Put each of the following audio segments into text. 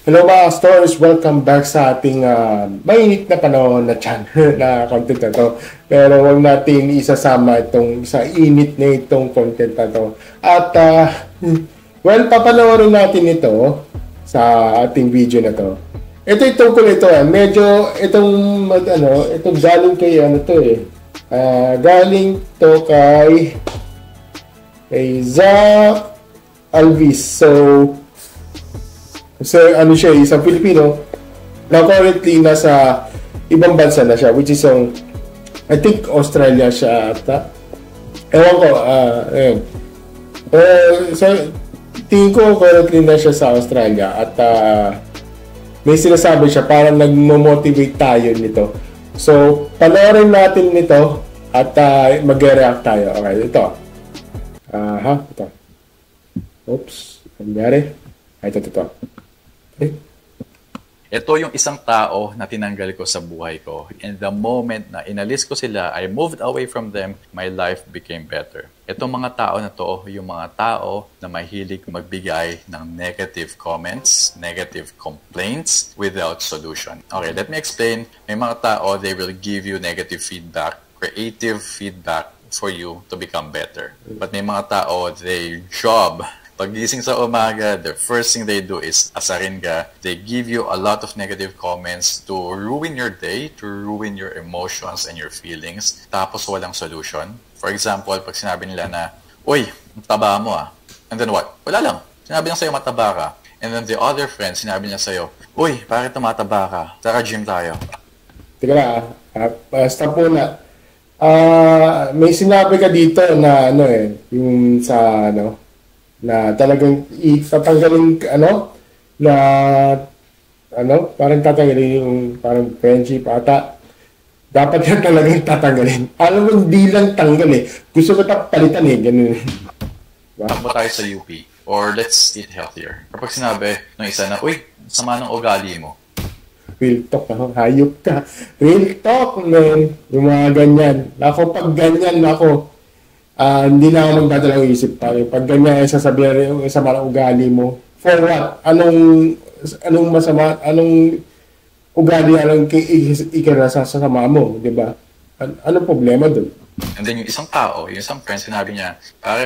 Hello mga stores, welcome back sa ating mainit na panahon na channel na content na to. Pero huwag natin isasama itong sa init na itong content na to. At well, papanoorin natin ito sa ating video na to. Ito tungkol ito medyo itong galing kay galing to kay Zach Alvis. So ano siya, isang Filipino na currently nasa ibang bansa na siya, which is I think Australia siya ata. Ewan ko, ayun. So, tingin ko currently na siya sa Australia at may sinasabi siya, parang nagmo-motivate tayo nito. So, panoorin natin nito at mag-react tayo. Okay, ito. Ito. Oops, nangyari. Ito. Ito yung isang tao na tinanggal ko sa buhay ko. And the moment na inalis ko sila, I moved away from them, my life became better. Itong mga tao na to, yung mga tao na mahilig magbigay ng negative comments, negative complaints without solution. Okay, let me explain. May mga tao, they will give you negative feedback, creative feedback for you to become better. But may mga tao, their job, pagising sa umaga, the first thing they do is asarin ka. They give you a lot of negative comments to ruin your day, to ruin your emotions and your feelings. Tapos walang solution. For example, pag sinabi nila na, uy, taba mo ah. And then what? Wala lang. Sinabi niya sa'yo mataba ka. And then the other friend, sinabi niya sa'yo, uy, bakit tumataba ka? Tara, gym tayo. Teka na, stop muna. May sinabi ka dito na yung sa na talagang itatanggalin parang tatanggalin yung parang friendship ata. Dapat yan talagang tatanggalin. Alam mo, hindi lang tanggal gusto ko palitan ganun. Takbo tayo sa UP. Or let's eat healthier. Kapag sinabi ng isa na, uy, sama ng ugali mo. Real talk, hayop ka. Real talk, man. Yung mga ganyan. Ako, pag ganyan, hindi na ako magdadalang isip tayo. Pag ganyan, sasabihin rin yung sama ng ugali mo. For what? Anong masama? Anong ugali? Anong ikinasasama mo? Diba? Anong problema dun? And then yung isang tao, yung isang friend, sinabi niya,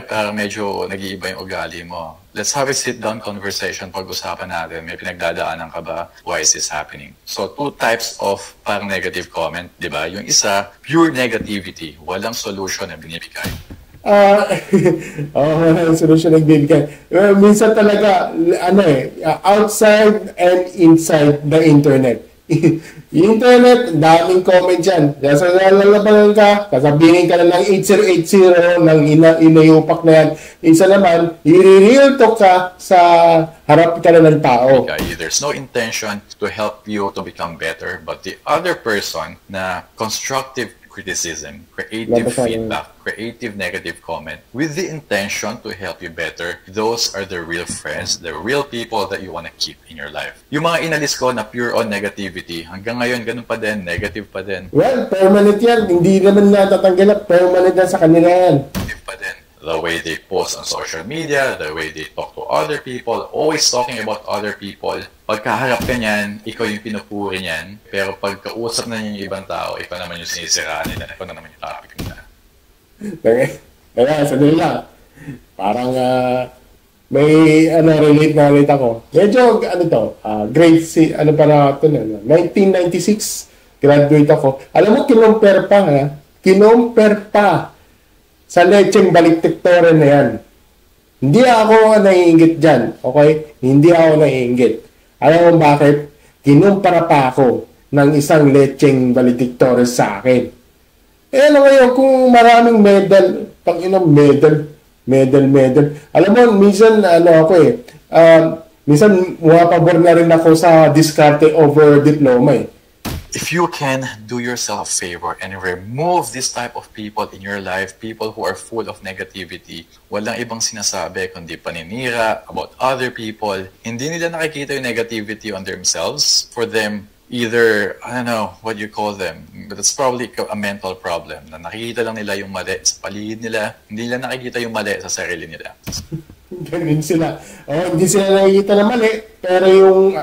parang medyo nag-iiba yung ugali mo. Let's have a sit-down conversation, pag-usapan natin. May pinagdadaanan ka ba? Why is this happening? So, two types of parang negative comment, di ba? Yung isa, pure negativity. Walang solution na binibigay. Solution na binibigay. Minsan talaga, outside and inside the internet. Internet, daming comment yan. Kaya lalabanan ka, kasabihin ka na ng 8080 ng inayupak na yan. Isa naman, i-real talk ka sa harap ka na ng tao. There's no intention to help you to become better, but the other person na constructive criticism, creative feedback, creative negative comment with the intention to help you better, those are the real friends, the real people that you want to keep in your life. Yung mga inalis ko na pure on negativity, hanggang ngayon ganun pa din, negative pa din. Well, permanent yan. Hindi naman natatanggal, permanent na sa kanila yan. Negative pa din. The way they post on social media, the way they talk to other people, always talking about other people. Pagkaharap ka niyan, ikaw yung pinupuri niyan. Pero pagkausap na niya yung ibang tao, ikaw naman yung sinisiraan nila. Ikaw na naman yung topic nila. Kaya, sa nila, parang may relate ako. Medyo, grade C, pa na ito na, 1996, graduate ako. Alam mo, kinompare pa sa lecheng baliktiktore na yan. Hindi ako naiinggit dyan. Okay? Hindi ako naiinggit. Alam mo bakit? Kinumpara pa ako ng isang lecheng baliktiktore sa akin. Alam mo yun, kung maraming medal. Alam mo, minsan, minsan, pabor na rin ako sa diskarte over diploma If you can do yourself a favor and remove this type of people in your life, people who are full of negativity, walang ibang sinasabi kundi paninira about other people, hindi nila nakikita yung negativity on themselves. For them, either, I don't know what you call them, but it's probably a mental problem na nakikita lang nila yung mali sa paligid nila, hindi nila nakikita yung mali sa sarili nila. Ganun sila. Oh, hindi sila nakikita na mali, pero yung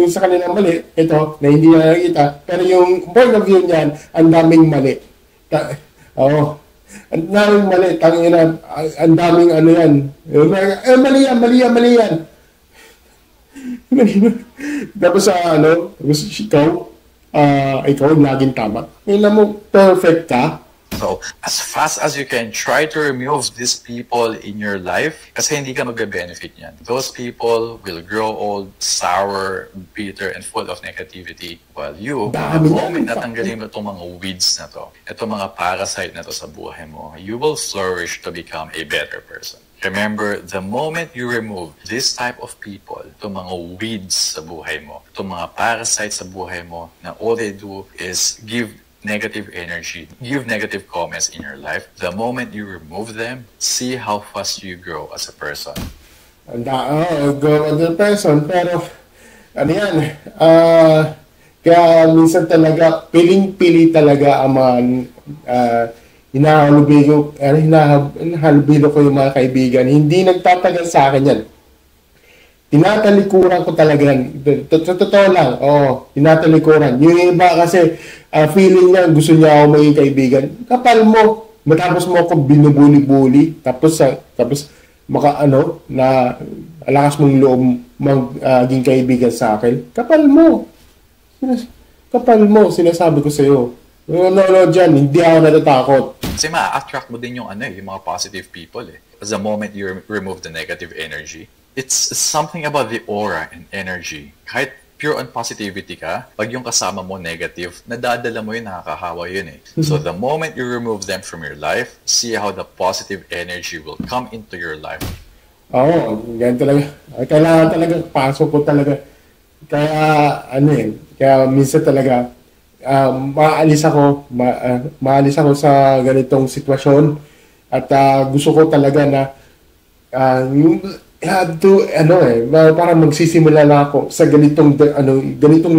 sa kanila mali, ito, na hindi na nakikita, pero yung point of view niyan, ang daming mali. Oh, ang daming mali, ang daming ano yan. Mali yan, mali yan, mali yan. Tapos ikaw laging tama. Kailan mo perfect ka? So, as fast as you can, try to remove these people in your life kasi hindi ka magbe-benefit niyan. Those people will grow old, sour, bitter, and full of negativity. While you, the moment na tanggalin mo itong mga weeds na to, itong mga parasite na to sa buhay mo, you will flourish to become a better person. Remember, the moment you remove this type of people, itong mga weeds sa buhay mo, itong mga parasites sa buhay mo, na all they do is give negative energy, give negative comments in your life, the moment you remove them, see how fast you grow as a person. Grow as a person, pero ano yan, kaya minsan talaga, piling-pili talaga ang mga hinahalubilo ko yung mga kaibigan. Hindi nagtatagal sa akin yan. Tinatalikuran ko talaga yan. Totoo lang. Oo, tinatalikuran. Yung iba kasi, feeling niya, gusto niya ako maging kaibigan. Kapal mo. Matapos mo ako binubuli-buli. Tapos na alakas mong loob maging kaibigan sa akin. Kapal mo. Sinasabi ko sa'yo. No, dyan. Hindi ako natatakot. Kasi ma-attract mo din yung mga positive people eh. As the moment you remove the negative energy, it's something about the aura and energy. Kahit pure on positivity ka, pag yung kasama mo negative, nadadala mo yun, nakakahawa yun eh. So the moment you remove them from your life, see how the positive energy will come into your life. Oo, ganyan talaga. Kailangan talaga, pasok ko talaga. Kaya minsan talaga, maalis ako sa ganitong sitwasyon at gusto ko talaga na parang magsisimula na ako sa ganitong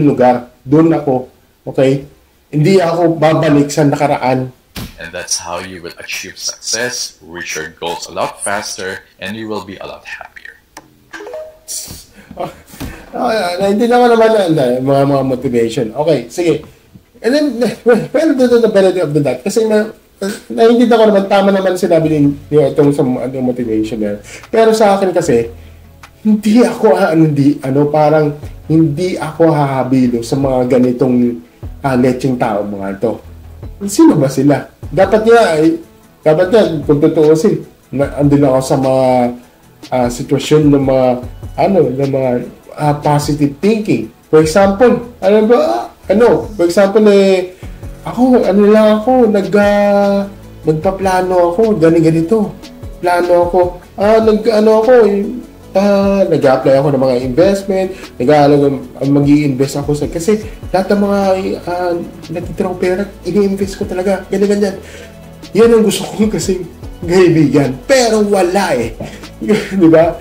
lugar. Doon ako, okay? Hindi ako babalik sa nakaraan. And that's how you will achieve success, reach your goals a lot faster, and you will be a lot happier. Hindi naman mga motivation. Okay, sige. And then, well, the benefit of the doubt. Kasi naiintindihan ko naman, tama naman sinabi din itong sa motivation na. Pero sa akin kasi, hindi ako hahabilo sa mga ganitong lecheng tao mga ito. Sino ba sila? Dapat nga, kung tutuusin, andun ako sa mga sitwasyon ng mga positive thinking. For example, nagpaplano ako, ganito. Plano ako. Nag-apply ako ng mga investment, mag-i-invest ako kasi lahat ng mga natitirang pera, ini-invest ko talaga, ganyan. Yan ang gusto ko kasi kaibigan. Pero wala eh. Di ba?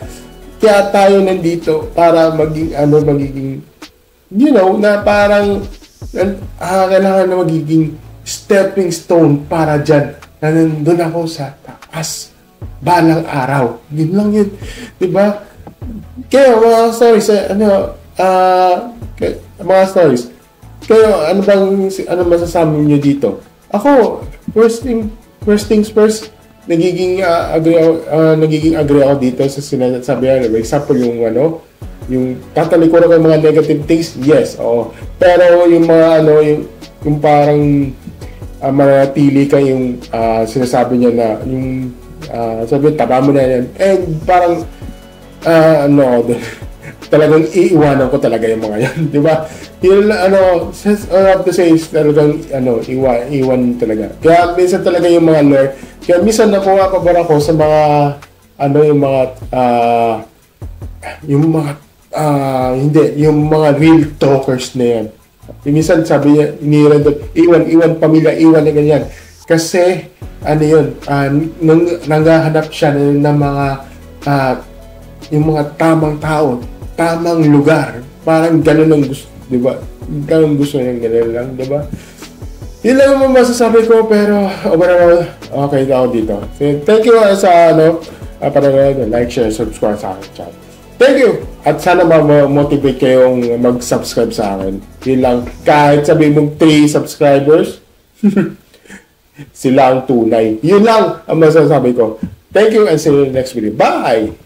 Kaya tayo nandito para magiging na parang kailangan na magiging stepping stone para dyan na nandun ako sa taas balang araw. Yun lang yun. Diba? Kaya mga stories, kayo, ano masasabi niyo dito? Ako, first things first, nagiging agree ako dito sa sinasabi niya. For example, yung tatalikuran ko yung mga negative things, yes, oo. Pero yung mga yung parang manatili ka yung sinasabi niya na yung sabi, taba mo na yan. And parang talagang iiwanan ko talaga yung mga yan, di ba? Yun, all I have to say is talagang iwan talaga. Kaya minsan talaga yung mga lure, kaya minsan napapabara ko sa mga yung mga real talkers na yan. Minsan sabi niya, iwan pamilya, iwan na ganyan. Kasi, nanghahanap siya ng mga, yung mga tamang tao, tamang lugar. Parang gano'n ang gusto, di ba? Gano'n gusto niya, gano'n lang, di ba? Yun lang naman masasabi ko, pero overall, okay na ako dito. So, thank you sa Panonood, like, share, subscribe sa akin channel. Thank you! At sana ma-motivate kayong mag-subscribe sa akin. Yun lang. Kahit sabihin mong 3 subscribers, sila ang tunay. Yun lang ang masasabi ko. Thank you and see you in the next video. Bye!